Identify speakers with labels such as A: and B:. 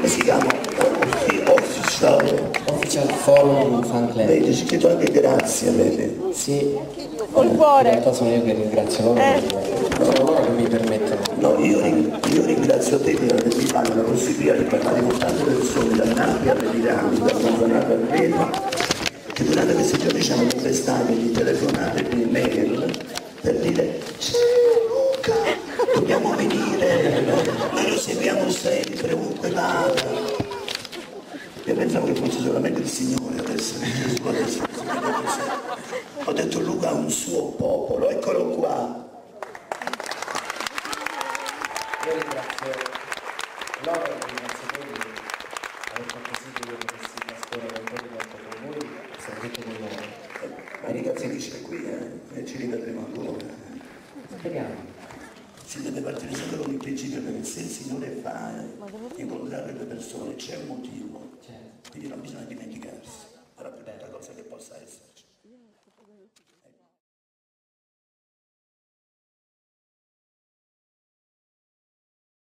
A: si chiama?
B: Official Forum Fan Club.
A: Vedi, c'è scritto anche grazie, vedi?
B: Sì.
C: Col cuore.
B: In realtà sono io che ringrazio loro, sono loro che mi permettono.
A: No, io ringrazio te per avermi dato la possibilità di parlare con tante persone, da Napoli a Milano, da Monzanato a Reno, che durante questi giorni ci hanno contestato di telefonate, di mail, per dire c'è Luca, dobbiamo venire, noi lo seguiamo sempre, ovunque vada. Io pensavo che fosse solamente il Signore adesso, ho detto Luca ha un suo popolo, eccolo qua.
B: Io ringrazio loro e ringrazio voi di aver fatto sì che io potessi trascorrere un po' di tempo con voi e soprattutto con loro.
A: Ma mica finisce qui, e ci rivedremo ancora.
B: Speriamo.
A: Si deve partire sempre con il principio che se il Signore fa incontrare le persone c'è un motivo, quindi non bisogna dimenticarsi, però più bella cosa che possa essere.